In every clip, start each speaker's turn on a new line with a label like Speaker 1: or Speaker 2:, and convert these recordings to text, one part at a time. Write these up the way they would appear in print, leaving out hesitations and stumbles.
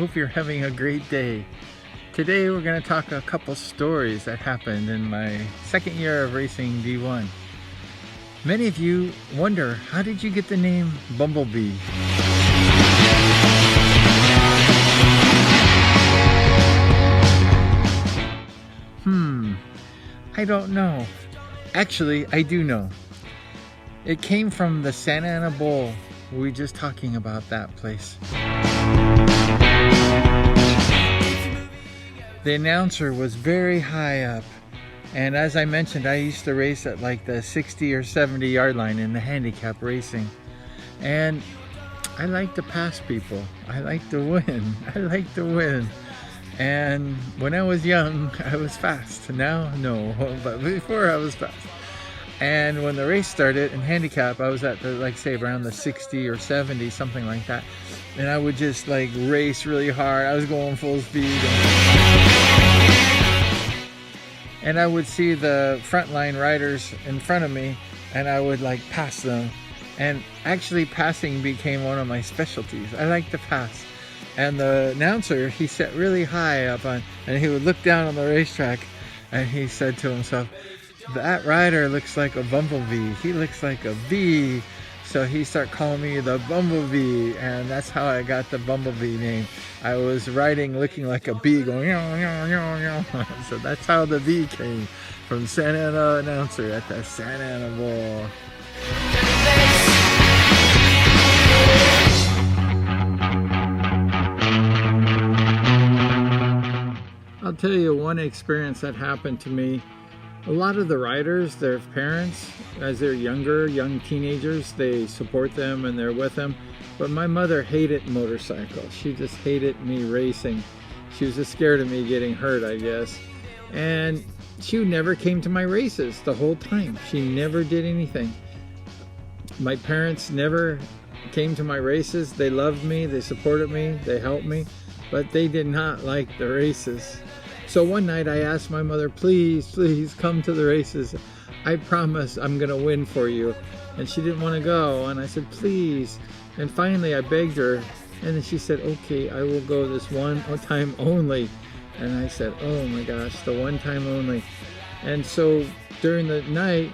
Speaker 1: hope you're having a great day. Today we're going to talk a couple stories that happened in my second year of racing D1. Many of you wonder, how did you get the name Bumblebee? I don't know. Actually, I do know. It came from the Santa Ana Bowl. We were just talking about that place. The announcer was very high up, and as I mentioned, I used to race at like the 60 or 70 yard line in the handicap racing, and I like to pass people. I like to win. I like to win. And when I was young, I was fast. Now, no, but before I was fast. And when the race started in handicap, I was at the, like, say around the 60 or 70, something like that. And I would just like race really hard. I was going full speed. And I would see the frontline riders in front of me, and I would like pass them. And actually passing became one of my specialties. I like to pass. And the announcer, he sat really high up on, and he would look down on the racetrack, and he said to himself, that rider looks like a bumblebee. He looks like a bee. So he started calling me the Bumblebee, and that's how I got the Bumblebee name. I was riding looking like a bee going, yow, yow, yow, yow. So that's how the bee came from Santa Ana announcer at the Santa Ana Bowl. I'll tell you one experience that happened to me. A lot of the riders, their parents, as they're young teenagers, they support them and they're with them. But my mother hated motorcycles. She just hated me racing. She was just scared of me getting hurt, I guess. And she never came to my races the whole time. She never did anything. My parents never came to my races. They loved me, they supported me, they helped me, but they did not like the races. So one night I asked my mother, please come to the races. I promise I'm gonna win for you. And she didn't want to go, and I said, please. And finally I begged her, and then she said, okay, I will go this one time only. And I said, oh my gosh, the one time only. And so during the night,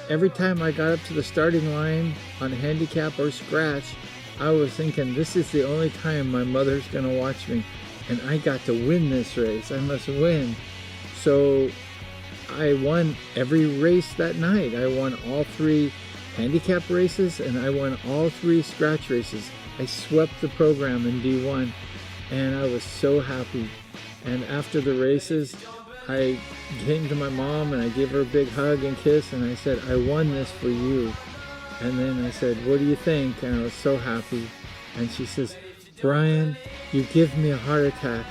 Speaker 1: every time I got up to the starting line on handicap or scratch, I was thinking, this is the only time my mother's gonna watch me. And I got to win this race. I must win. So I won every race that night. I won all 3 handicap races, and I won all 3 scratch races. I swept the program in D1, and I was so happy. And after the races, I came to my mom and I gave her a big hug and kiss, and I said, I won this for you. And then I said, what do you think? And I was so happy. And she says, Brian, you give me a heart attack,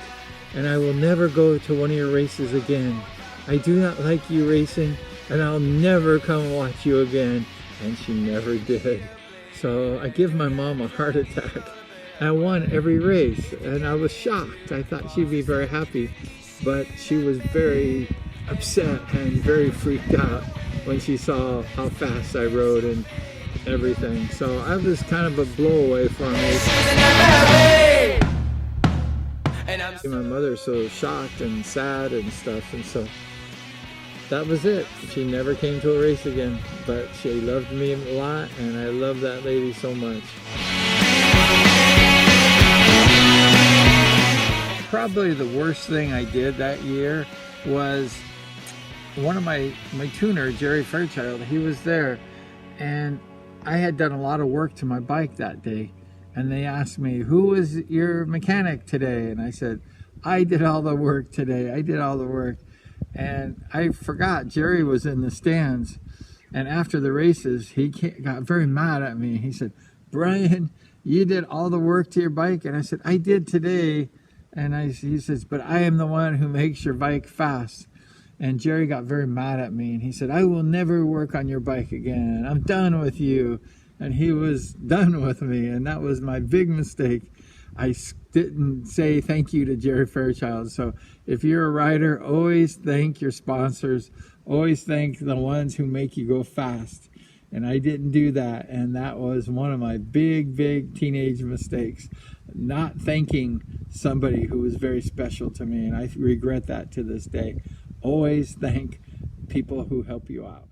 Speaker 1: and I will never go to one of your races again. I do not like you racing, and I'll never come watch you again. And she never did. So I give my mom a heart attack. I won every race, and I was shocked. I thought she'd be very happy, but she was very upset and very freaked out when she saw how fast I rode and everything. So I was kind of a blowaway for me. My mother so shocked and sad and stuff, and so that was it. She never came to a race again, but she loved me a lot, and I love that lady so much. Probably the worst thing I did that year was one of my tuner, Jerry Fairchild, he was there, and I had done a lot of work to my bike that day, and they asked me, who was your mechanic today? And I said, I did all the work today. I did all the work. And I forgot Jerry was in the stands. And after the races, he got very mad at me. He said, Brian, you did all the work to your bike? And I said, I did today. And he says, but I am the one who makes your bike fast. And Jerry got very mad at me, and he said, I will never work on your bike again. I'm done with you. And he was done with me, and that was my big mistake. I didn't say thank you to Jerry Fairchild. So if you're a rider, always thank your sponsors. Always thank the ones who make you go fast. And I didn't do that, and that was one of my big teenage mistakes, not thanking somebody who was very special to me, and I regret that to this day. Always thank people who help you out.